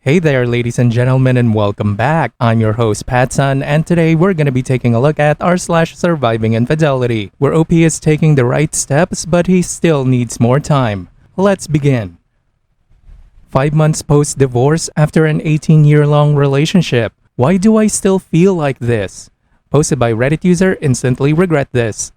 Hey there, ladies and gentlemen, and welcome back. I'm your host, PattSun, and today we're going to be taking a look at r/Surviving Infidelity, where OP is taking the right steps, but he still needs more time. Let's begin. 5 months post-divorce after an 18-year-long relationship. Why do I still feel like this? Posted by Reddit user Instantly Regret This.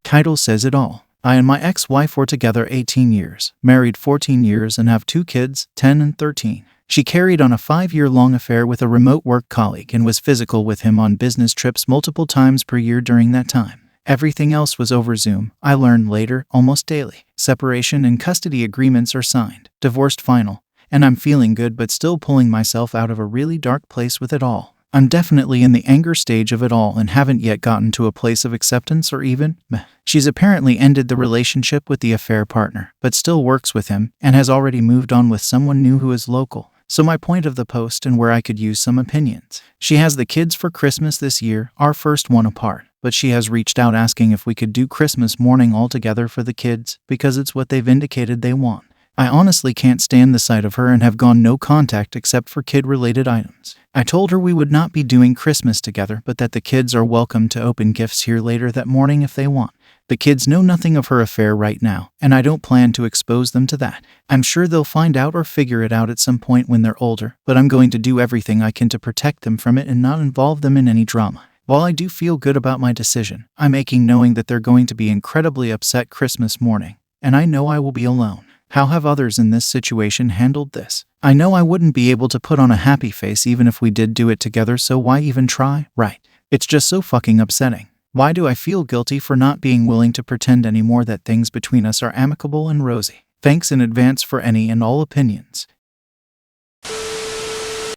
Title says it all. I and my ex-wife were together 18 years, married 14 years, and have 2 kids, 10 and 13. She carried on a 5-year-long affair with a remote work colleague and was physical with him on business trips multiple times per year during that time. Everything else was over Zoom, I learned later, almost daily. Separation and custody agreements are signed, divorced final, and I'm feeling good but still pulling myself out of a really dark place with it all. I'm definitely in the anger stage of it all and haven't yet gotten to a place of acceptance or even meh. She's apparently ended the relationship with the affair partner, but still works with him and has already moved on with someone new who is local. So my point of the post and where I could use some opinions. She has the kids for Christmas this year, our first one apart, but she has reached out asking if we could do Christmas morning all together for the kids because it's what they've indicated they want. I honestly can't stand the sight of her and have gone no contact except for kid-related items. I told her we would not be doing Christmas together, but that the kids are welcome to open gifts here later that morning if they want. The kids know nothing of her affair right now, and I don't plan to expose them to that. I'm sure they'll find out or figure it out at some point when they're older, but I'm going to do everything I can to protect them from it and not involve them in any drama. While I do feel good about my decision, I'm aching knowing that they're going to be incredibly upset Christmas morning, and I know I will be alone. How have others in this situation handled this? I know I wouldn't be able to put on a happy face even if we did do it together, so why even try, right? It's just so fucking upsetting. Why do I feel guilty for not being willing to pretend anymore that things between us are amicable and rosy? Thanks in advance for any and all opinions.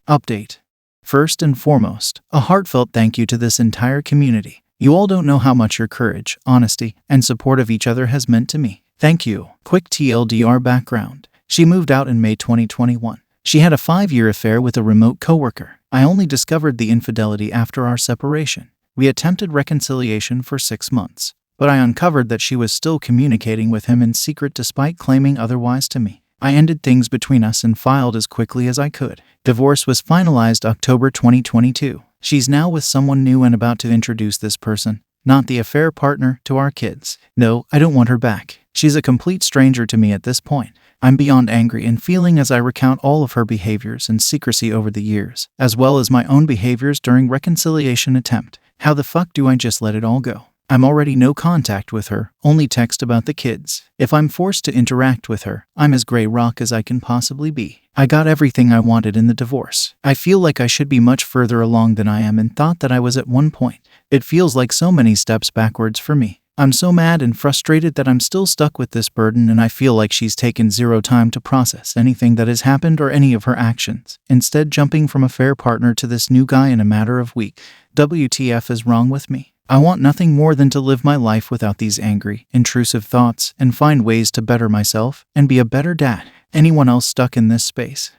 Update. First and foremost, a heartfelt thank you to this entire community. You all don't know how much your courage, honesty, and support of each other has meant to me. Thank you. Quick TLDR background. She moved out in May 2021. She had a 5-year affair with a remote coworker. I only discovered the infidelity after our separation. We attempted reconciliation for 6 months, but I uncovered that she was still communicating with him in secret despite claiming otherwise to me. I ended things between us and filed as quickly as I could. Divorce was finalized October 2022. She's now with someone new and about to introduce this person, not the affair partner, to our kids. No, I don't want her back. She's a complete stranger to me at this point. I'm beyond angry and feeling as I recount all of her behaviors and secrecy over the years, as well as my own behaviors during reconciliation attempt. How the fuck do I just let it all go? I'm already no contact with her, only text about the kids. If I'm forced to interact with her, I'm as gray rock as I can possibly be. I got everything I wanted in the divorce. I feel like I should be much further along than I am and thought that I was at one point. It feels like so many steps backwards for me. I'm so mad and frustrated that I'm still stuck with this burden, and I feel like she's taken zero time to process anything that has happened or any of her actions, instead jumping from affair partner to this new guy in a matter of weeks. WTF is wrong with me? I want nothing more than to live my life without these angry, intrusive thoughts and find ways to better myself and be a better dad. Anyone else stuck in this space?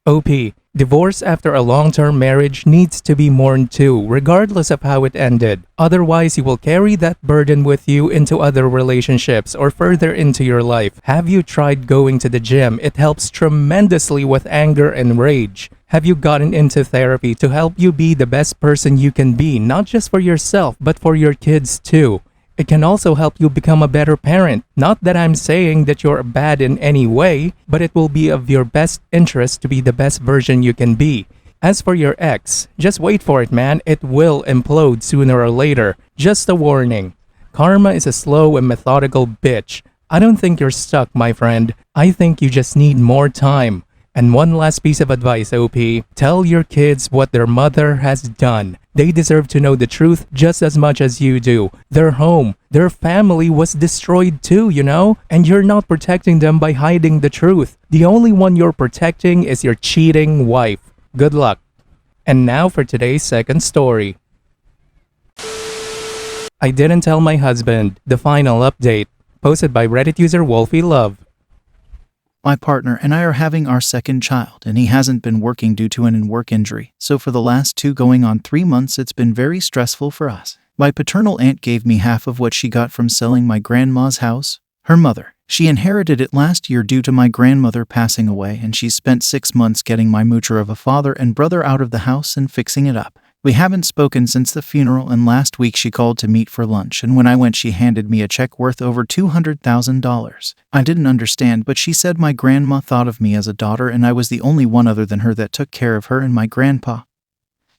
OP. Divorce after a long-term marriage needs to be mourned too, regardless of how it ended. Otherwise, you will carry that burden with you into other relationships or further into your life. Have you tried going to the gym? It helps tremendously with anger and rage. Have you gotten into therapy to help you be the best person you can be, not just for yourself, but for your kids too? It can also help you become a better parent. Not that I'm saying that you're bad in any way, but it will be of your best interest to be the best version you can be. As for your ex, just wait for it, man. It will implode sooner or later. Just a warning. Karma is a slow and methodical bitch. I don't think you're stuck, my friend. I think you just need more time. And one last piece of advice, OP. Tell your kids what their mother has done. They deserve to know the truth just as much as you do. Their home, their family was destroyed too, you know? And you're not protecting them by hiding the truth. The only one you're protecting is your cheating wife. Good luck. And now for today's second story. I didn't tell my husband. The final update. Posted by Reddit user Wolfie Love. My partner and I are having our second child, and he hasn't been working due to an in-work injury, so for the last 2 going on 3 months it's been very stressful for us. My paternal aunt gave me half of what she got from selling my grandma's house, her mother, She inherited it last year due to my grandmother passing away, and she spent 6 months getting my moocher of a father and brother out of the house and fixing it up. We haven't spoken since the funeral, and last week she called to meet for lunch, and when I went she handed me a check worth over $200,000. I didn't understand, but she said my grandma thought of me as a daughter and I was the only one other than her that took care of her and my grandpa.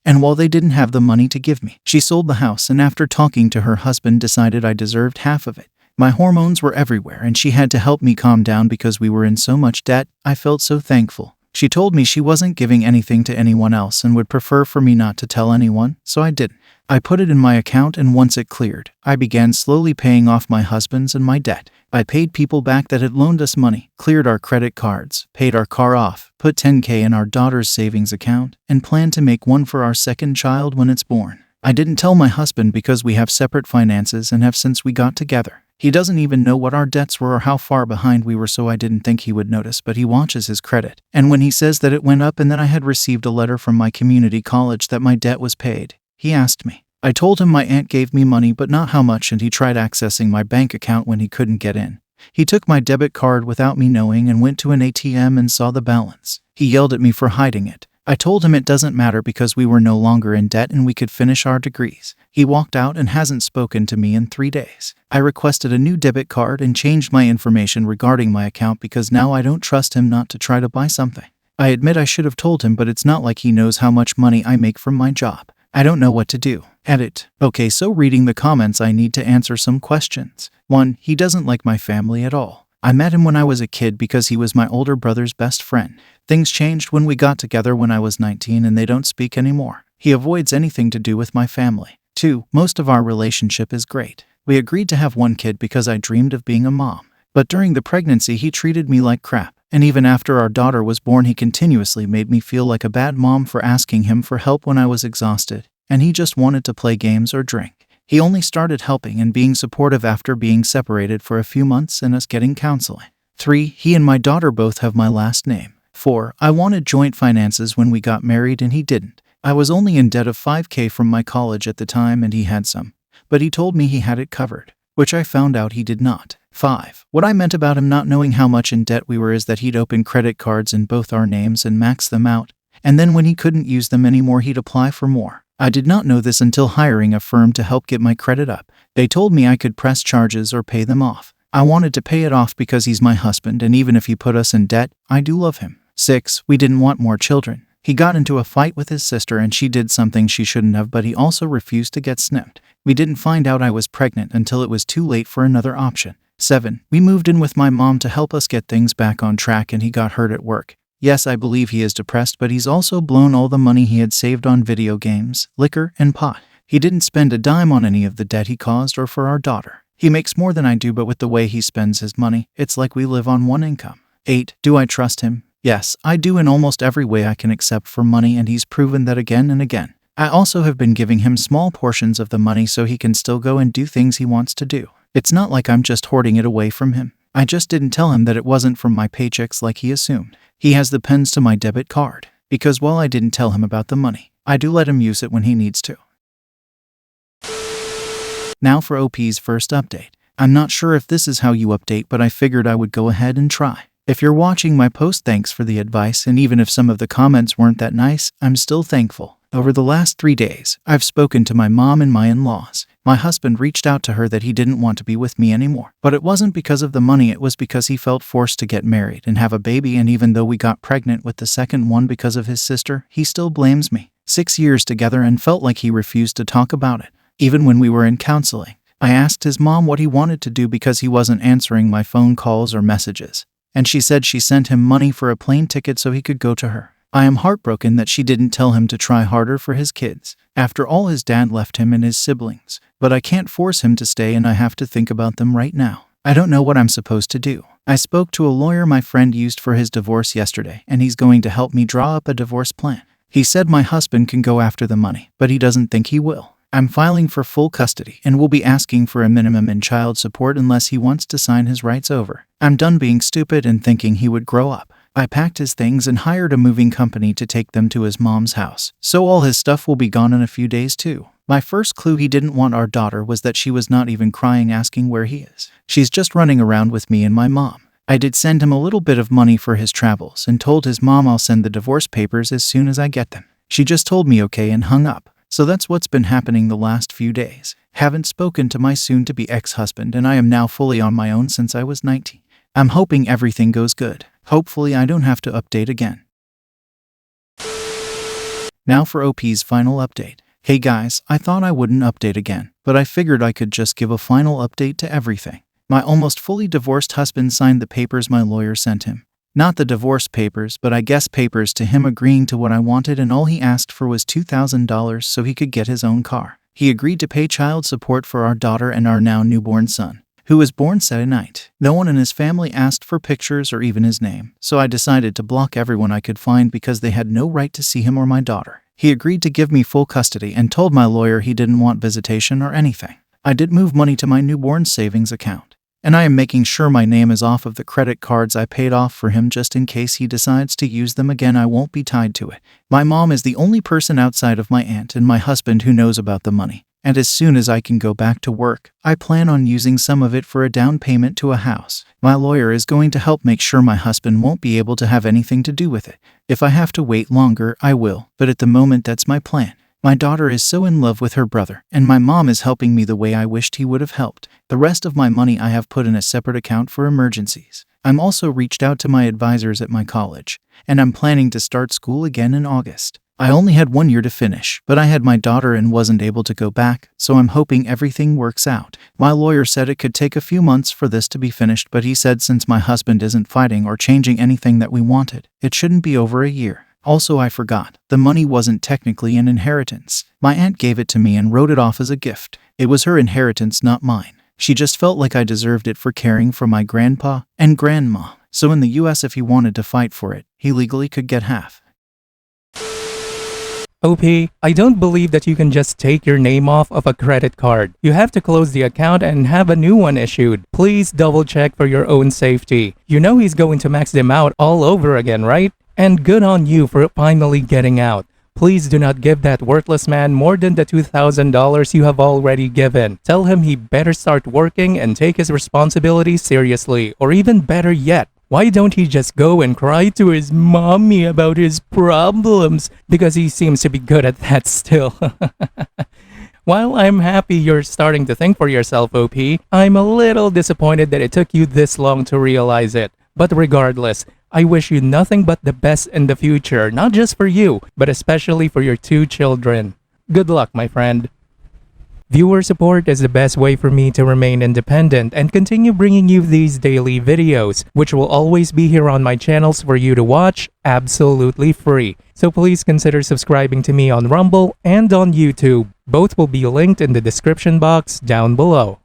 And while they didn't have the money to give me, she sold the house and after talking to her husband decided I deserved half of it. My hormones were everywhere and she had to help me calm down because we were in so much debt. I felt so thankful. She told me she wasn't giving anything to anyone else and would prefer for me not to tell anyone, so I didn't. I put it in my account and once it cleared, I began slowly paying off my husband's and my debt. I paid people back that had loaned us money, cleared our credit cards, paid our car off, put $10,000 in our daughter's savings account, and planned to make one for our second child when it's born. I didn't tell my husband because we have separate finances and have since we got together. He doesn't even know what our debts were or how far behind we were, so I didn't think he would notice, but he watches his credit. And when he says that it went up and that I had received a letter from my community college that my debt was paid, he asked me. I told him my aunt gave me money but not how much, and he tried accessing my bank account when he couldn't get in. He took my debit card without me knowing and went to an ATM and saw the balance. He yelled at me for hiding it. I told him it doesn't matter because we were no longer in debt and we could finish our degrees. He walked out and hasn't spoken to me in 3 days. I requested a new debit card and changed my information regarding my account because now I don't trust him not to try to buy something. I admit I should have told him, but it's not like he knows how much money I make from my job. I don't know what to do. Edit. Okay, so reading the comments, I need to answer some questions. 1. He doesn't like my family at all. I met him when I was a kid because he was my older brother's best friend. Things changed when we got together when I was 19 and they don't speak anymore. He avoids anything to do with my family. 2. Most of our relationship is great. We agreed to have 1 kid because I dreamed of being a mom. But during the pregnancy he treated me like crap. And even after our daughter was born he continuously made me feel like a bad mom for asking him for help when I was exhausted. And he just wanted to play games or drink. He only started helping and being supportive after being separated for a few months and us getting counseling. 3. He and my daughter both have my last name. 4. I wanted joint finances when we got married and he didn't. I was only in debt of $5,000 from my college at the time and he had some. But he told me he had it covered, which I found out he did not. 5. What I meant about him not knowing how much in debt we were is that he'd open credit cards in both our names and max them out. And then when he couldn't use them anymore he'd apply for more. I did not know this until hiring a firm to help get my credit up. They told me I could press charges or pay them off. I wanted to pay it off because he's my husband and even if he put us in debt, I do love him. 6. We didn't want more children. He got into a fight with his sister and she did something she shouldn't have, but he also refused to get snipped. We didn't find out I was pregnant until it was too late for another option. 7. We moved in with my mom to help us get things back on track and he got hurt at work. Yes, I believe he is depressed, but he's also blown all the money he had saved on video games, liquor, and pot. He didn't spend a dime on any of the debt he caused or for our daughter. He makes more than I do, but with the way he spends his money, it's like we live on one income. 8. Do I trust him? Yes, I do in almost every way I can except for money, and he's proven that again and again. I also have been giving him small portions of the money so he can still go and do things he wants to do. It's not like I'm just hoarding it away from him. I just didn't tell him that it wasn't from my paychecks like he assumed. He has the pens to my debit card, because while I didn't tell him about the money, I do let him use it when he needs to. Now for OP's first update. I'm not sure if this is how you update, but I figured I would go ahead and try. If you're watching my post, thanks for the advice, and even if some of the comments weren't that nice, I'm still thankful. Over the last 3 days, I've spoken to my mom and my in-laws. My husband reached out to her that he didn't want to be with me anymore. But it wasn't because of the money, it was because he felt forced to get married and have a baby, and even though we got pregnant with the second one because of his sister, he still blames me. 6 years together and felt like he refused to talk about it. Even when we were in counseling, I asked his mom what he wanted to do because he wasn't answering my phone calls or messages. And she said she sent him money for a plane ticket so he could go to her. I am heartbroken that she didn't tell him to try harder for his kids. After all, his dad left him and his siblings. But I can't force him to stay and I have to think about them right now. I don't know what I'm supposed to do. I spoke to a lawyer my friend used for his divorce yesterday, and he's going to help me draw up a divorce plan. He said my husband can go after the money, but he doesn't think he will. I'm filing for full custody and will be asking for a minimum in child support unless he wants to sign his rights over. I'm done being stupid and thinking he would grow up. I packed his things and hired a moving company to take them to his mom's house, so all his stuff will be gone in a few days too. My first clue he didn't want our daughter was that she was not even crying asking where he is. She's just running around with me and my mom. I did send him a little bit of money for his travels and told his mom I'll send the divorce papers as soon as I get them. She just told me okay and hung up. So that's what's been happening the last few days. Haven't spoken to my soon-to-be ex-husband and I am now fully on my own since I was 19. I'm hoping everything goes good. Hopefully I don't have to update again. Now for OP's final update. Hey guys, I thought I wouldn't update again, but I figured I could just give a final update to everything. My almost fully divorced husband signed the papers my lawyer sent him. Not the divorce papers, but I guess papers to him agreeing to what I wanted, and all he asked for was $2,000 so he could get his own car. He agreed to pay child support for our daughter and our now newborn son, who was born Saturday night. No one in his family asked for pictures or even his name, so I decided to block everyone I could find because they had no right to see him or my daughter. He agreed to give me full custody and told my lawyer he didn't want visitation or anything. I did move money to my newborn savings account, and I am making sure my name is off of the credit cards I paid off for him just in case he decides to use them again. I won't be tied to it. My mom is the only person outside of my aunt and my husband who knows about the money. And as soon as I can go back to work, I plan on using some of it for a down payment to a house. My lawyer is going to help make sure my husband won't be able to have anything to do with it. If I have to wait longer, I will, but at the moment that's my plan. My daughter is so in love with her brother, and my mom is helping me the way I wished he would have helped. The rest of my money I have put in a separate account for emergencies. I'm also reached out to my advisors at my college, and I'm planning to start school again in August. I only had 1 year to finish, but I had my daughter and wasn't able to go back, so I'm hoping everything works out. My lawyer said it could take a few months for this to be finished, but he said since my husband isn't fighting or changing anything that we wanted, it shouldn't be over a year. Also, I forgot, the money wasn't technically an inheritance. My aunt gave it to me and wrote it off as a gift. It was her inheritance, not mine. She just felt like I deserved it for caring for my grandpa and grandma. So in the US, if he wanted to fight for it, he legally could get half. OP, I don't believe that you can just take your name off of a credit card. You have to close the account and have a new one issued. Please double check for your own safety. You know he's going to max them out all over again, right? And good on you for finally getting out. Please do not give that worthless man more than the $2,000 you have already given. Tell him he better start working and take his responsibilities seriously, or even better yet, why don't he just go and cry to his mommy about his problems? Because he seems to be good at that still. While I'm happy you're starting to think for yourself, OP, I'm a little disappointed that it took you this long to realize it. But regardless, I wish you nothing but the best in the future, not just for you, but especially for your 2 children. Good luck, my friend. Viewer support is the best way for me to remain independent and continue bringing you these daily videos, which will always be here on my channels for you to watch absolutely free. So please consider subscribing to me on Rumble and on YouTube. Both will be linked in the description box down below.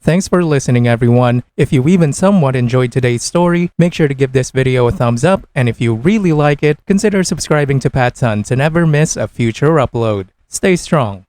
Thanks for listening, everyone. If you even somewhat enjoyed today's story, make sure to give this video a thumbs up, and if you really like it, consider subscribing to PattSun to never miss a future upload. Stay strong.